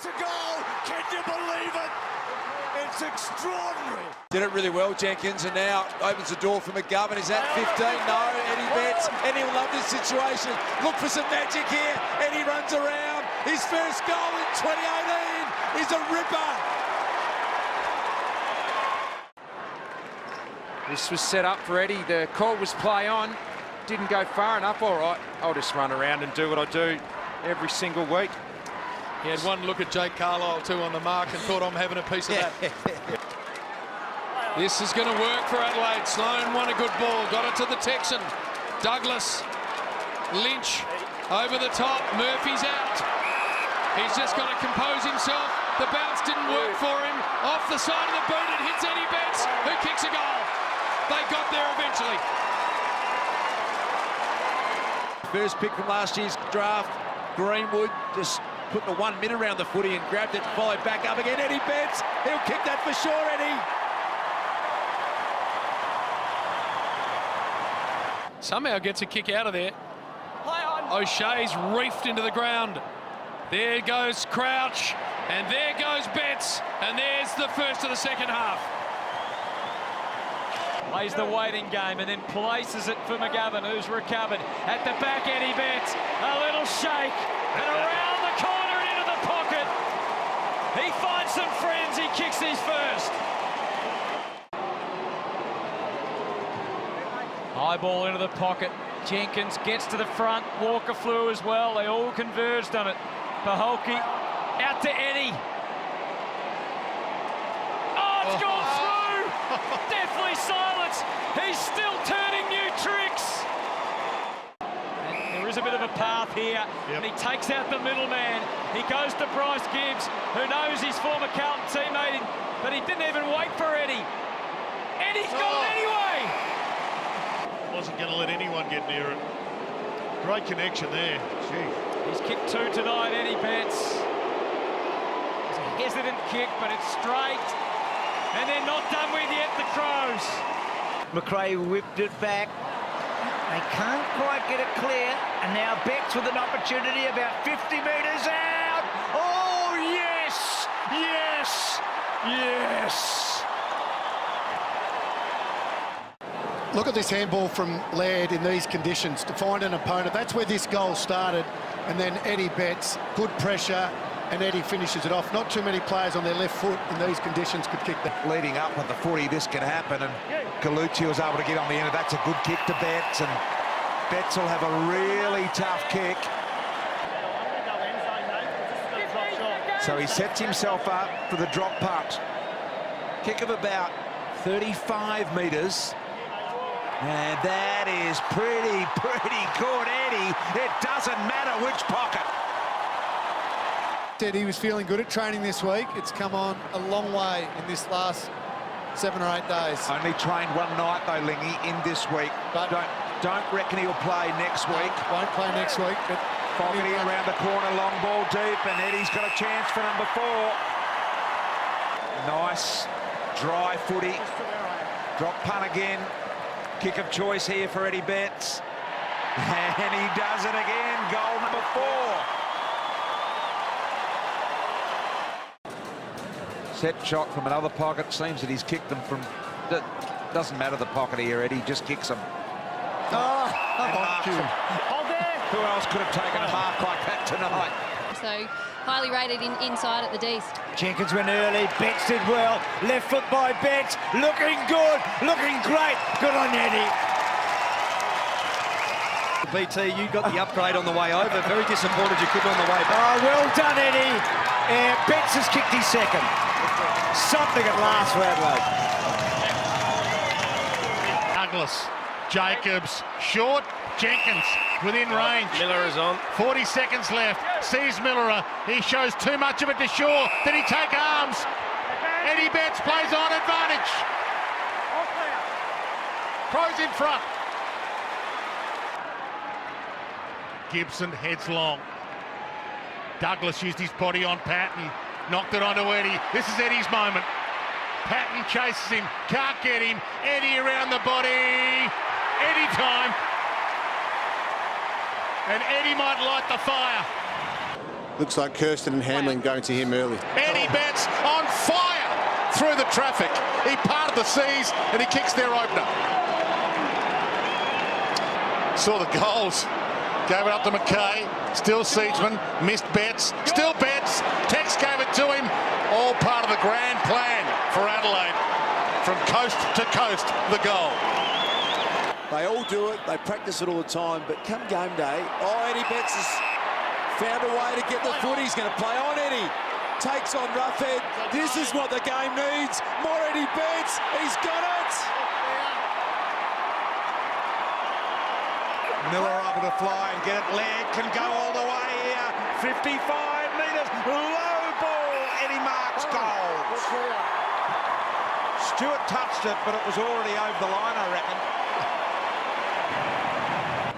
a goal! Can you believe it? It's extraordinary. Did it really well, Jenkins, and now opens the door for McGovern. Is that 15? No, Eddie Betts. Eddie will love this situation. Look for some magic here. Eddie runs around. His first goal in 2018 is a ripper. This was set up for Eddie. The call was play on. Didn't go far enough. All right, I'll just run around and do what I do every single week. He had one look at Jake Carlisle too on the mark and thought, I'm having a piece of that. This is going to work for Adelaide. Sloan won a good ball, got it to the Texan. Douglas, Lynch over the top, Murphy's out. He's just got to compose himself. The bounce didn't work for him. Off the side of the boot, it hits Eddie Betts, who kicks a goal. They got there eventually. First pick from last year's draft, Greenwood just put the 1 minute around the footy and grabbed it, followed back up again. Eddie Betts, he'll kick that for sure, Eddie. Somehow gets a kick out of there. O'Shea's reefed into the ground. There goes Crouch, and there goes Betts, and there's the first of the second half. Plays the waiting game and then places it for McGovern, who's recovered. At the back, Eddie Betts, a little shake, and around the corner and into the pocket. He finds some friends, he kicks his first. High ball into the pocket. Jenkins gets to the front, Walker flew as well. They all converged on it. Paholke out to Eddie. Oh, it's gone through! Deathly silence. He's still turning new tricks. And there is a bit of a path here, and he takes out the middleman. He goes to Bryce Gibbs, who knows his former Carlton teammate, but he didn't even wait for Eddie. Eddie's got it anyway. Wasn't going to let anyone get near it. Great connection there. Gee. He's kicked two tonight, Eddie Betts. It's a hesitant kick, but it's straight. And they're not done with yet, the Crows. McRae whipped it back. They can't quite get it clear. And now Betts with an opportunity about 50 metres out. Oh, yes! Yes! Yes! Look at this handball from Laird in these conditions to find an opponent. That's where this goal started. And then Eddie Betts, good pressure, and Eddie finishes it off. Not too many players on their left foot in these conditions could kick that. Leading up at the footy, this can happen, and Gallucci was able to get on the end of that's a good kick to Betts, and Betts will have a really tough kick. So he sets himself up for the drop punt. Kick of about 35 metres. And that is pretty good, Eddie. It doesn't matter which pocket. Said he was feeling good at training this week. It's come on a long way in this last 7 or 8 days. Only trained one night though, Lingy, in this week. But don't reckon he'll play next week. Won't play next week. But Fogarty around the corner, long ball deep, and Eddie's got a chance for number 4. Nice, dry footy. Drop punt again. Kick of choice here for Eddie Betts. And he does it again. Goal number 4. Set shot from another pocket. Seems that he's kicked them from... Doesn't matter the pocket here, Eddie. Just kicks them. Oh, Who else could have taken a mark like that tonight? So highly rated inside at the D's. Jenkins went early, Betts did well. Left foot by Betts, looking good, looking great. Good on Eddie. BT, you got the upgrade on the way over. Very disappointed you couldn't on the way back. Oh, well done, Eddie. Betts has kicked his second. Something at last for Adelaide. Douglas, Jacobs, short, Jenkins within range. Miller is on. 40 seconds left. Sees Miller. He shows too much of it to Shaw. Did he take arms? Eddie Betts plays on advantage. Crows in front. Gibson heads long. Douglas used his body on Patton. Knocked it onto Eddie. This is Eddie's moment. Patton chases him. Can't get him. Eddie around the body. Eddie time. And Eddie might light the fire. Looks like Kirsten and Hamlin going to him early. Eddie Betts on fire through the traffic. He parted the seas and he kicks their opener. Saw the goals. Gave it up to McKay. Still Siegeman. Missed Betts. Still Betts. Tex gave it to him. All part of the grand plan for Adelaide. From coast to coast, the goal. They all do it. They practice it all the time. But come game day, Eddie Betts has found a way to get the foot. He's going to play on Eddie. Takes on Roughhead. This is what the game needs. More Eddie Betts. He's got it. Miller able to fly and get it. Laird can go all the way here. 55 metres. Low ball. Eddie Marks goals. Stewart touched it, but it was already over the line, I reckon.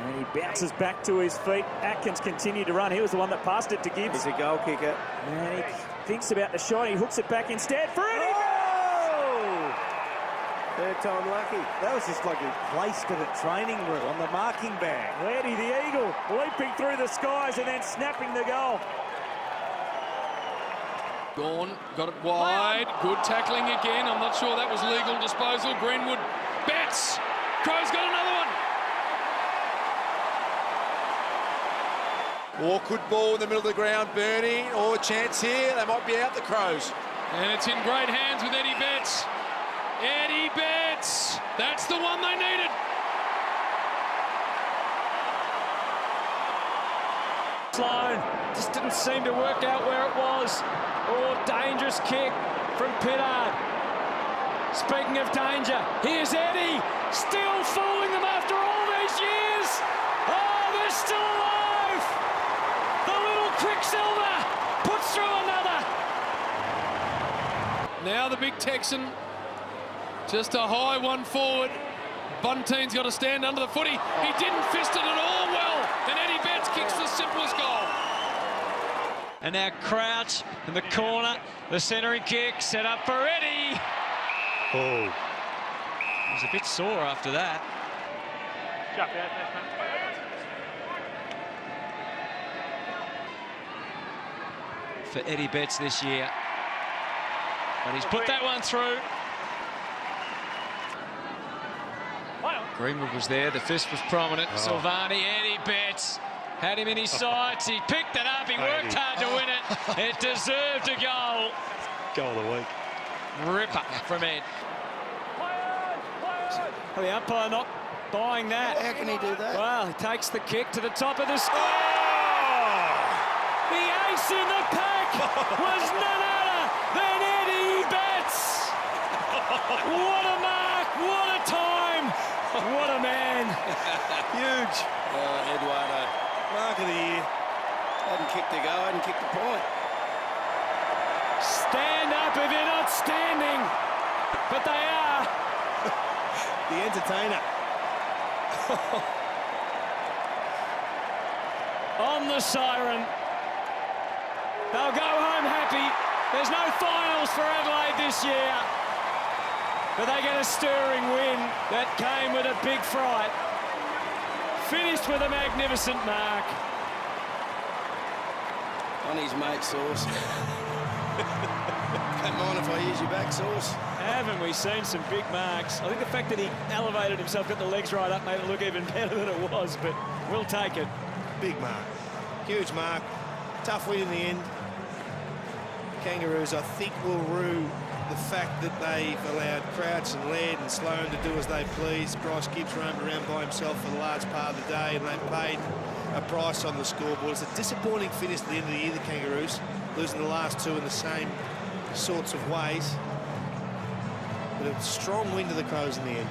And he bounces back to his feet. Atkins continued to run. He was the one that passed it to Gibbs. He's a goal kicker. And he thinks about the shot. He hooks it back instead for Eddie. Oh! Third time lucky. That was just like he placed it at training room on the marking bag. Eddie the Eagle leaping through the skies and then snapping the goal. Gone, got it wide. Good tackling again. I'm not sure that was legal disposal. Greenwood, Betts. Crow's got another one. Awkward ball in the middle of the ground. Bernie, or chance here. They might be out, the Crows. And it's in great hands with Eddie Betts. Eddie Betts. That's the one they needed. Sloan just didn't seem to work out where it was. Oh, dangerous kick from Pittard. Speaking of danger, here's Eddie, still fooling them after all these years. Oh, they're still alive. The little Quicksilver puts through another. Now the big Texan, just a high one forward. Bunteen's got to stand under the footy. He didn't fist it at all well, and Eddie Betts kicks the simplest goal. And now Crouch in the corner, the centering kick set up for Eddie. Oh. He was a bit sore after that. For Eddie Betts this year. But he's put that one through. Greenwood was there, the fist was prominent. Silvani, Eddie Betts had him in his sights. He picked it up, he worked hard to win it. It deserved a goal. Goal of the week. Ripper from Ed. Well, the umpire not buying that. How can he do that? Well, he takes the kick to the top of the score. The ace in the pack was none other than Eddie Betts. What a mark, what a time, what a man. Huge. Eduardo. Mark of the year. Hadn't kicked a goal, hadn't kicked a point. Stand up if you're not standing. But they are. The entertainer. On the siren. They'll go home happy. There's no finals for Adelaide this year. But they get a stirring win that came with a big fright. Finished with a magnificent mark. On his mate sauce. Don't mind if I use your back sauce. Haven't we seen some big marks? I think the fact that he elevated himself, got the legs right up, made it look even better than it was, but we'll take it. Big mark. Huge mark. Tough win in the end. Kangaroos, I think, will rue the fact that they've allowed Crouch and Laird and Sloan to do as they please. Bryce Gibbs roamed around by himself for the large part of the day, and they paid a price on the scoreboard. It's a disappointing finish at the end of the year, the Kangaroos, losing the last two in the same sorts of ways. But a strong win to the Crows in the end.